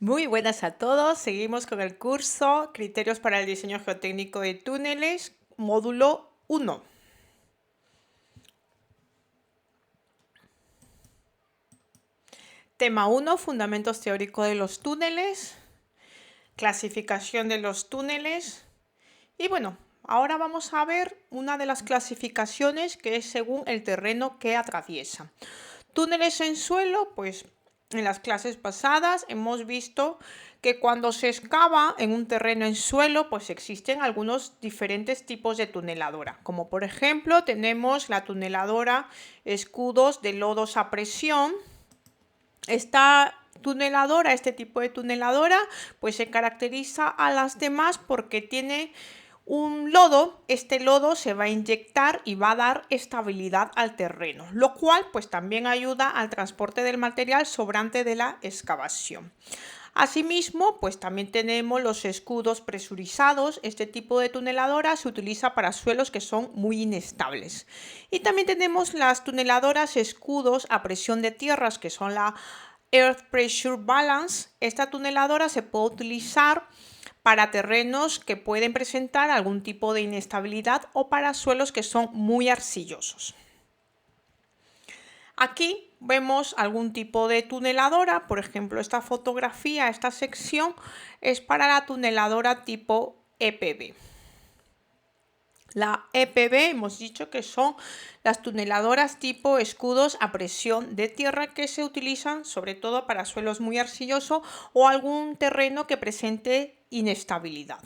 Muy buenas a todos. Seguimos con el curso Criterios para el diseño geotécnico de túneles, módulo 1. Tema 1, fundamentos teóricos de los túneles, clasificación de los túneles. Y bueno, ahora vamos a ver una de las clasificaciones que es según el terreno que atraviesa. Túneles en suelo, pues en las clases pasadas hemos visto que cuando se excava en un terreno en suelo, pues existen algunos diferentes tipos de tuneladora. Como por ejemplo tenemos la tuneladora escudos de lodos a presión. Este tipo de tuneladora, pues se caracteriza a las demás porque tiene un lodo. Este lodo se va a inyectar y va a dar estabilidad al terreno, lo cual pues también ayuda al transporte del material sobrante de la excavación. Asimismo, pues también tenemos los escudos presurizados. Este tipo de tuneladora se utiliza para suelos que son muy inestables. Y también tenemos las tuneladoras escudos a presión de tierras, que son la Earth Pressure Balance. Esta tuneladora se puede utilizar para terrenos que pueden presentar algún tipo de inestabilidad o para suelos que son muy arcillosos. Aquí vemos algún tipo de tuneladora. Por ejemplo, esta fotografía, esta sección es para la tuneladora tipo EPB. La EPB hemos dicho que son las tuneladoras tipo escudos a presión de tierra que se utilizan sobre todo para suelos muy arcillosos o algún terreno que presente inestabilidad.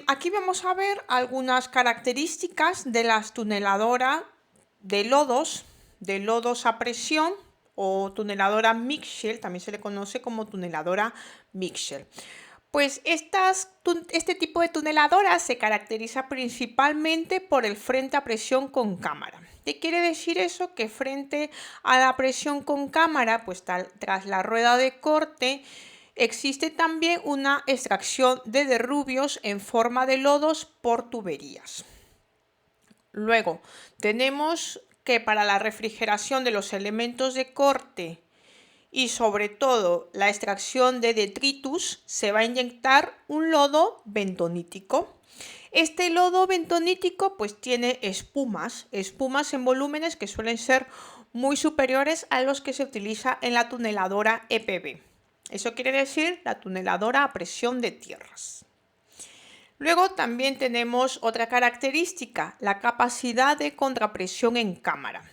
Aquí vamos a ver algunas características de las tuneladoras de lodos a presión o tuneladora Mitchell, también se le conoce como tuneladora Mitchell. Pues este tipo de tuneladora se caracteriza principalmente por el frente a presión con cámara. ¿Qué quiere decir eso? Que frente a la presión con cámara, pues tras la rueda de corte, existe también una extracción de derrubios en forma de lodos por tuberías. Luego, tenemos que para la refrigeración de los elementos de corte y sobre todo la extracción de detritus se va a inyectar un lodo bentonítico. Este lodo bentonítico pues tiene espumas en volúmenes que suelen ser muy superiores a los que se utiliza en la tuneladora EPB. Eso quiere decir la tuneladora a presión de tierras. Luego también tenemos otra característica, la capacidad de contrapresión en cámara.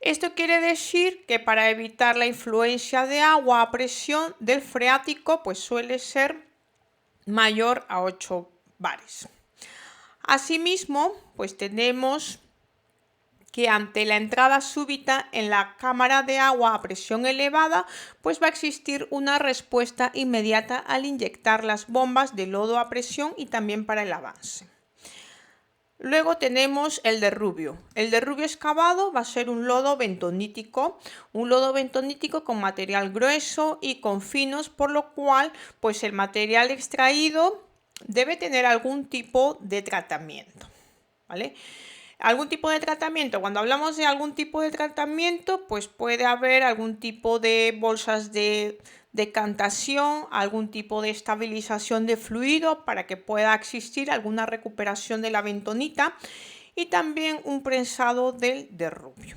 Esto quiere decir que para evitar la influencia de agua a presión del freático, pues suele ser mayor a 8 bares. Asimismo, pues tenemos que ante la entrada súbita en la cámara de agua a presión elevada, pues va a existir una respuesta inmediata al inyectar las bombas de lodo a presión y también para el avance. Luego tenemos el derrubio. El derrubio excavado va a ser un lodo bentonítico con material grueso y con finos, por lo cual pues el material extraído debe tener algún tipo de tratamiento, ¿vale? Algún tipo de tratamiento, cuando hablamos de algún tipo de tratamiento, pues puede haber algún tipo de bolsas de decantación, algún tipo de estabilización de fluido para que pueda existir alguna recuperación de la bentonita y también un prensado del derrubio.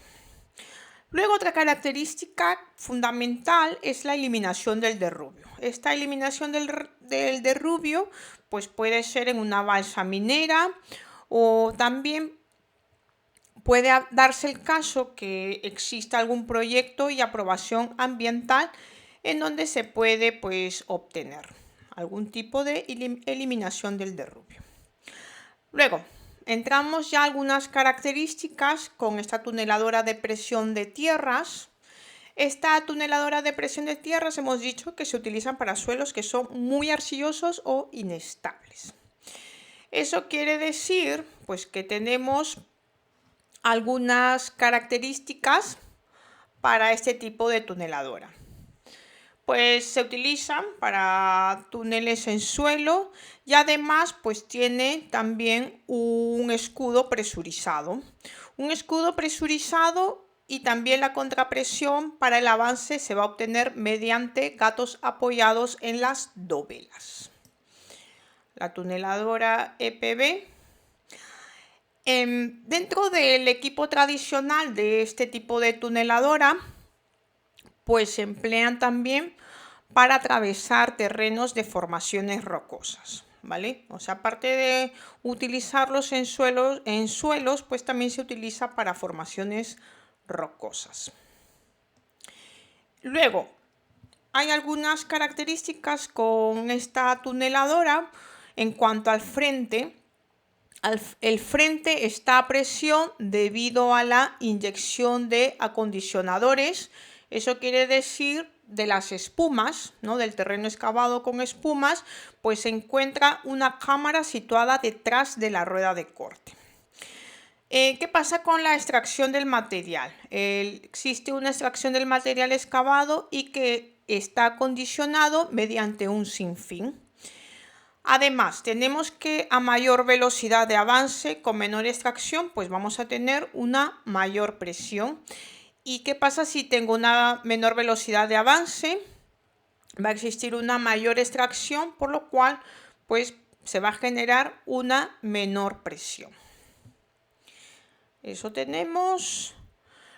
Luego, otra característica fundamental es la eliminación del derrubio. Esta eliminación del derrubio pues puede ser en una balsa minera o también puede darse el caso que exista algún proyecto y aprobación ambiental en donde se puede pues, obtener algún tipo de eliminación del derrubio. Luego, entramos ya a algunas características con esta tuneladora de presión de tierras. Esta tuneladora de presión de tierras hemos dicho que se utilizan para suelos que son muy arcillosos o inestables. Eso quiere decir pues, que tenemos algunas características para este tipo de tuneladora. Pues se utilizan para túneles en suelo y además pues tiene también un escudo presurizado. Un escudo presurizado y también la contrapresión para el avance se va a obtener mediante gatos apoyados en las dovelas. La tuneladora EPB. Dentro del equipo tradicional de este tipo de tuneladora, pues se emplean también para atravesar terrenos de formaciones rocosas, ¿vale? O sea, aparte de utilizarlos en suelos, pues también se utiliza para formaciones rocosas. Luego, hay algunas características con esta tuneladora en cuanto al frente. El frente está a presión debido a la inyección de acondicionadores. Eso quiere decir de las espumas, ¿no? Del terreno excavado con espumas, pues se encuentra una cámara situada detrás de la rueda de corte. ¿Qué pasa con la extracción del material? Existe una extracción del material excavado y que está acondicionado mediante un sinfín. Además, tenemos que a mayor velocidad de avance con menor extracción, pues vamos a tener una mayor presión. ¿Y qué pasa si tengo una menor velocidad de avance? Va a existir una mayor extracción, por lo cual pues se va a generar una menor presión. Eso tenemos.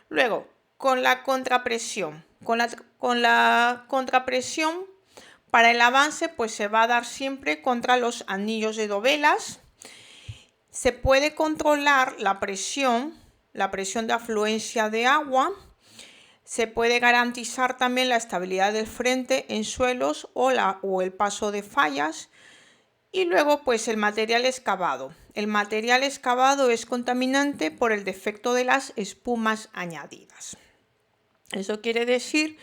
Luego, con la contrapresión. Con la contrapresión, para el avance, pues se va a dar siempre contra los anillos de dovelas. Se puede controlar la presión de afluencia de agua. Se puede garantizar también la estabilidad del frente en suelos o el paso de fallas. Y luego, pues el material excavado. El material excavado es contaminante por el defecto de las espumas añadidas. Eso quiere decir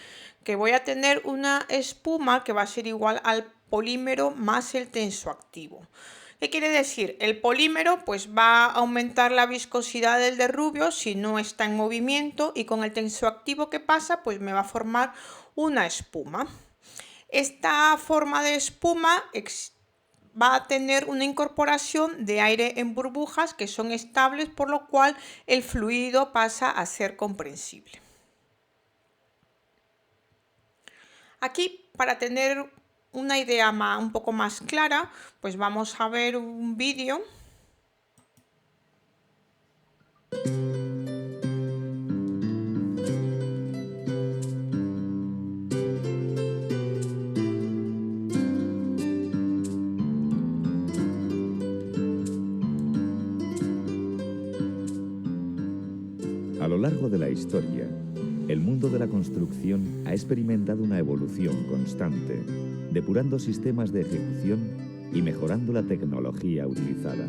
que voy a tener una espuma que va a ser igual al polímero más el tensoactivo. ¿Qué quiere decir? El polímero pues va a aumentar la viscosidad del derrubio si no está en movimiento, y con el tensoactivo que pasa pues me va a formar una espuma. Esta forma de espuma va a tener una incorporación de aire en burbujas que son estables, por lo cual el fluido pasa a ser comprensible. Aquí, para tener una idea un poco más clara, pues vamos a ver un vídeo. A lo largo de la historia, el mundo de la construcción ha experimentado una evolución constante, depurando sistemas de ejecución y mejorando la tecnología utilizada.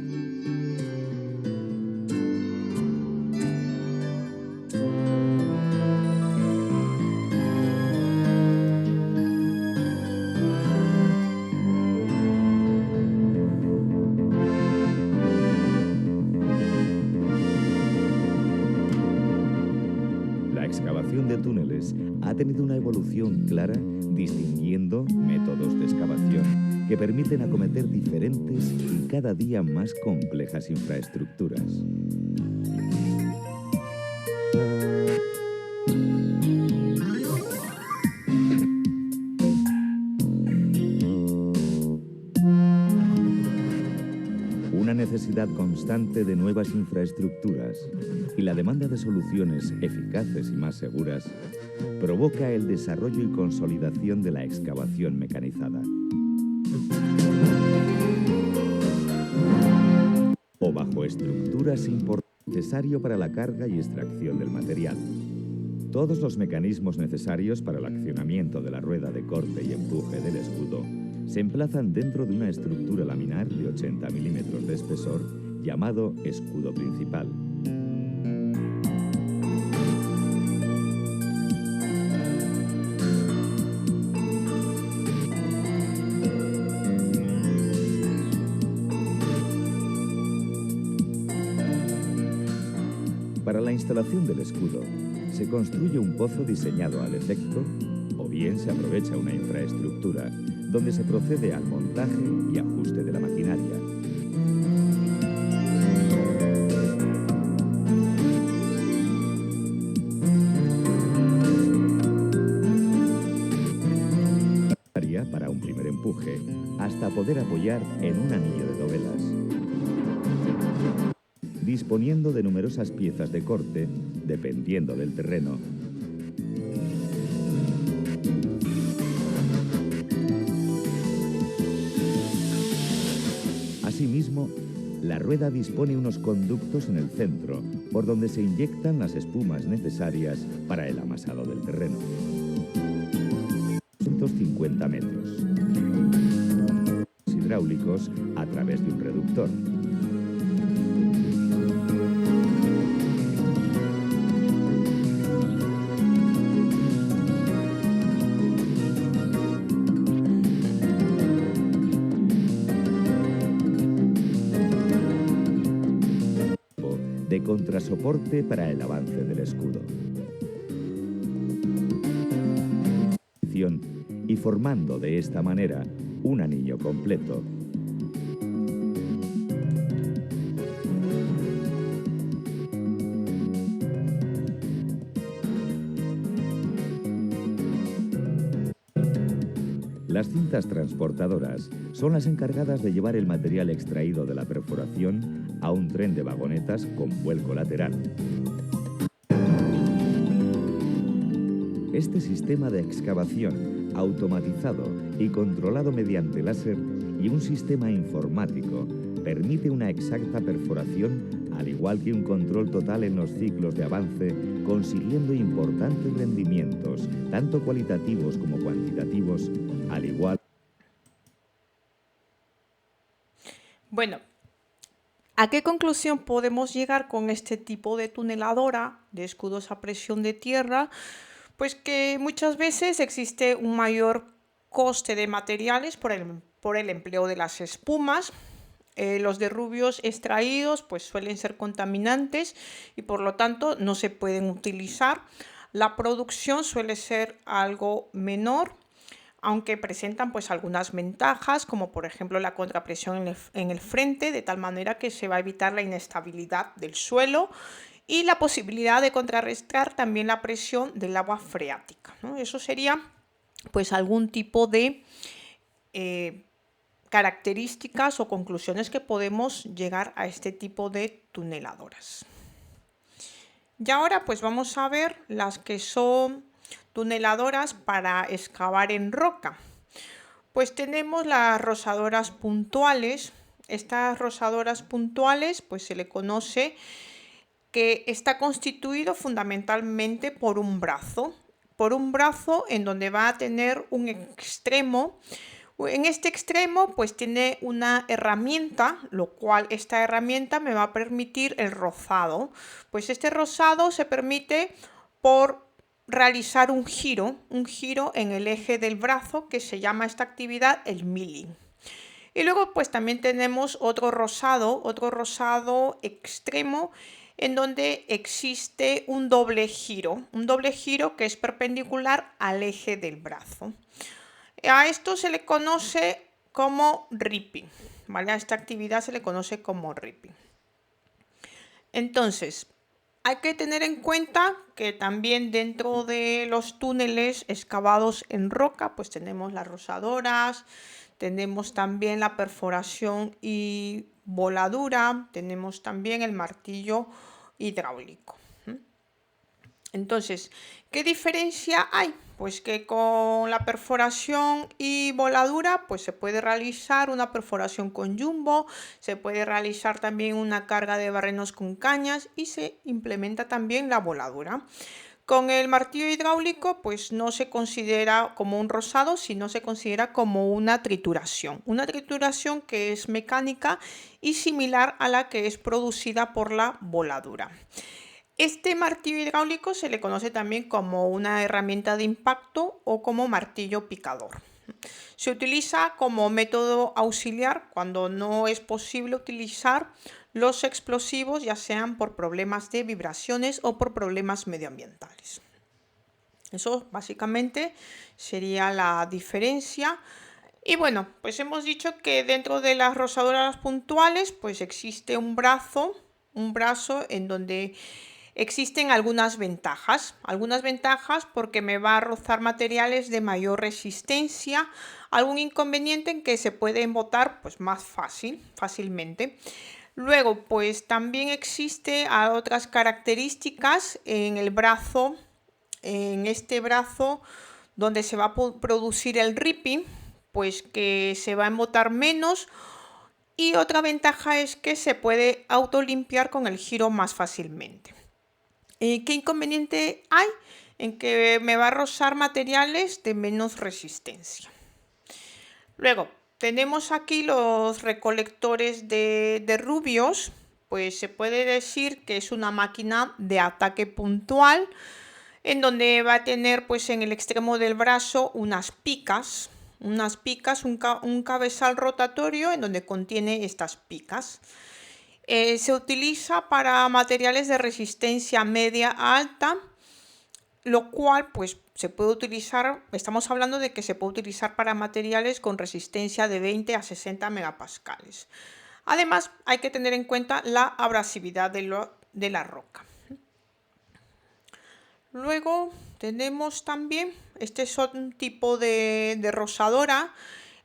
La excavación de túneles ha tenido una evolución clara, distinguiendo métodos de excavación que permiten acometer diferentes y cada día más complejas infraestructuras. Una necesidad constante de nuevas infraestructuras y la demanda de soluciones eficaces y más seguras provoca el desarrollo y consolidación de la excavación mecanizada. O bajo estructuras necesarias para la carga y extracción del material. Todos los mecanismos necesarios para el accionamiento de la rueda de corte y empuje del escudo se emplazan dentro de una estructura laminar de 80 milímetros de espesor llamado escudo principal. Para la instalación del escudo, se construye un pozo diseñado al efecto, o bien se aprovecha una infraestructura donde se procede al montaje y ajuste de la maquinaria. empuje hasta poder apoyar en un anillo de dovelas. Disponiendo de numerosas piezas de corte, dependiendo del terreno. Asimismo, la rueda dispone unos conductos en el centro, por donde se inyectan las espumas necesarias para el amasado del terreno. 250 metros. Hidráulicos a través de un reductor. De contrasoporte para el avance del escudo. Y formando de esta manera un anillo completo. Las cintas transportadoras son las encargadas de llevar el material extraído de la perforación a un tren de vagonetas con vuelco lateral. Este sistema de excavación, automatizado y controlado mediante láser y un sistema informático, permite una exacta perforación, al igual que un control total en los ciclos de avance, consiguiendo importantes rendimientos, tanto cualitativos como cuantitativos, al igual. Bueno, ¿a qué conclusión podemos llegar con este tipo de tuneladora de escudos a presión de tierra? Pues que muchas veces existe un mayor coste de materiales por el empleo de las espumas. Los derrubios extraídos pues suelen ser contaminantes y por lo tanto no se pueden utilizar. La producción suele ser algo menor, aunque presentan pues algunas ventajas, como por ejemplo la contrapresión en el frente, de tal manera que se va a evitar la inestabilidad del suelo y la posibilidad de contrarrestar también la presión del agua freática, ¿no? Eso sería pues algún tipo de características o conclusiones que podemos llegar a este tipo de tuneladoras. Y ahora pues vamos a ver las que son tuneladoras para excavar en roca. Pues tenemos las rozadoras puntuales. Estas rozadoras puntuales pues se le conoce que está constituido fundamentalmente por un brazo en donde va a tener un extremo. En este extremo pues tiene una herramienta, lo cual esta herramienta me va a permitir el rozado. Pues este rozado se permite por realizar un giro en el eje del brazo, que se llama esta actividad el milling. Y luego pues también tenemos otro rozado extremo, en donde existe un doble giro que es perpendicular al eje del brazo. A esto se le conoce como ripping, ¿vale? A esta actividad se le conoce como ripping. Entonces, hay que tener en cuenta que también dentro de los túneles excavados en roca, pues tenemos las rozadoras, tenemos también la perforación y voladura, tenemos también el martillo hidráulico. Entonces, ¿qué diferencia hay? Pues que con la perforación y voladura pues se puede realizar una perforación con jumbo, se puede realizar también una carga de barrenos con cañas y se implementa también la voladura. Con el martillo hidráulico pues no se considera como un rozado, sino se considera como una trituración que es mecánica y similar a la que es producida por la voladura. Este martillo hidráulico se le conoce también como una herramienta de impacto o como martillo picador. Se utiliza como método auxiliar cuando no es posible utilizar los explosivos, ya sean por problemas de vibraciones o por problemas medioambientales. Eso básicamente sería la diferencia. Y bueno, pues hemos dicho que dentro de las rozadoras puntuales pues existe un brazo en donde existen algunas ventajas. Algunas ventajas porque me va a rozar materiales de mayor resistencia. Algún inconveniente en que se puede embotar pues más fácilmente. Luego, pues también existe otras características en el brazo, en este brazo donde se va a producir el ripping, pues que se va a embotar menos. Y otra ventaja es que se puede autolimpiar con el giro más fácilmente. ¿Qué inconveniente hay? En que me va a rozar materiales de menos resistencia. Luego, tenemos aquí los recolectores de rubios. Pues se puede decir que es una máquina de ataque puntual, en donde va a tener pues en el extremo del brazo unas picas, un cabezal rotatorio en donde contiene estas picas. Se utiliza para materiales de resistencia media a alta, lo cual pues se puede utilizar, estamos hablando de que se puede utilizar para materiales con resistencia de 20 a 60 megapascales. Además, hay que tener en cuenta la abrasividad de la roca. Luego tenemos también, este es un tipo de rozadora.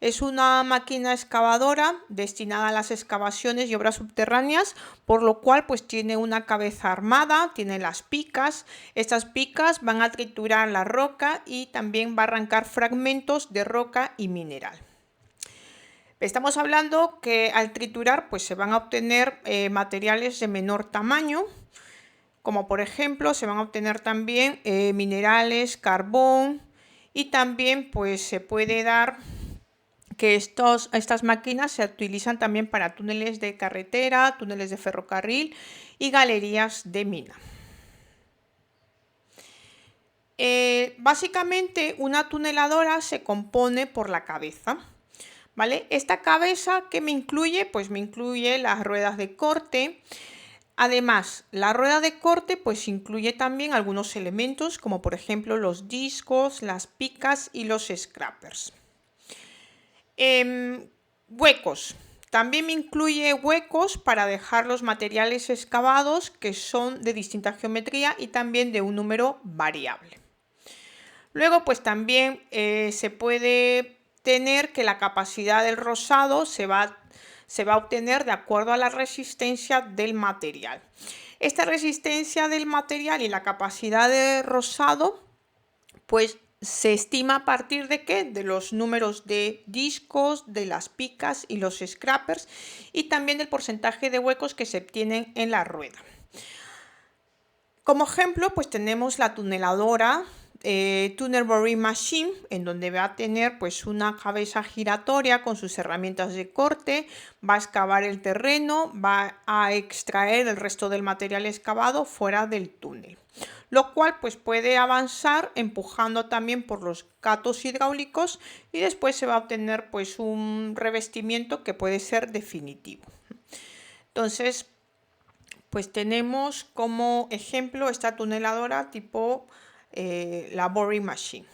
Es una máquina excavadora destinada a las excavaciones y obras subterráneas, por lo cual pues tiene una cabeza armada, tiene las picas. Estas picas van a triturar la roca y también va a arrancar fragmentos de roca y mineral. Estamos hablando que al triturar pues se van a obtener materiales de menor tamaño, como por ejemplo se van a obtener también minerales, carbón, y también pues se puede dar que estas máquinas se utilizan también para túneles de carretera, túneles de ferrocarril y galerías de mina. Básicamente una tuneladora se compone por la cabeza, ¿vale? Esta cabeza, ¿qué me incluye? Pues me incluye las ruedas de corte. Además, la rueda de corte pues incluye también algunos elementos como por ejemplo los discos, las picas y los scrapers. Huecos. También me incluye huecos para dejar los materiales excavados que son de distinta geometría y también de un número variable. Luego pues también se puede tener que la capacidad del rozado se va a obtener de acuerdo a la resistencia del material. Esta resistencia del material y la capacidad de rozado pues se estima a partir de ¿qué? De los números de discos, de las picas y los scrapers, y también del porcentaje de huecos que se obtienen en la rueda. Como ejemplo pues tenemos la tuneladora Tunnel Boring Machine, en donde va a tener pues una cabeza giratoria con sus herramientas de corte, va a excavar el terreno, va a extraer el resto del material excavado fuera del túnel, lo cual pues puede avanzar empujando también por los gatos hidráulicos, y después se va a obtener pues un revestimiento que puede ser definitivo. Entonces pues tenemos como ejemplo esta tuneladora tipo la Boring Machine.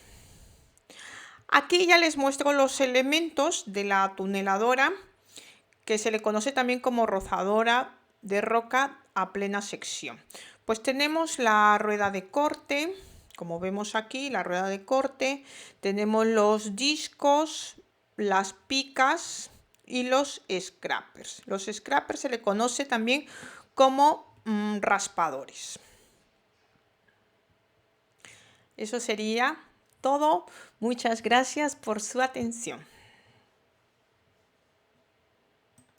Aquí ya les muestro los elementos de la tuneladora, que se le conoce también como rozadora de roca a plena sección. Pues tenemos la rueda de corte, como vemos aquí, la rueda de corte, tenemos los discos, las picas y los scrapers. Los scrapers se le conoce también como raspadores. Eso sería todo. Muchas gracias por su atención.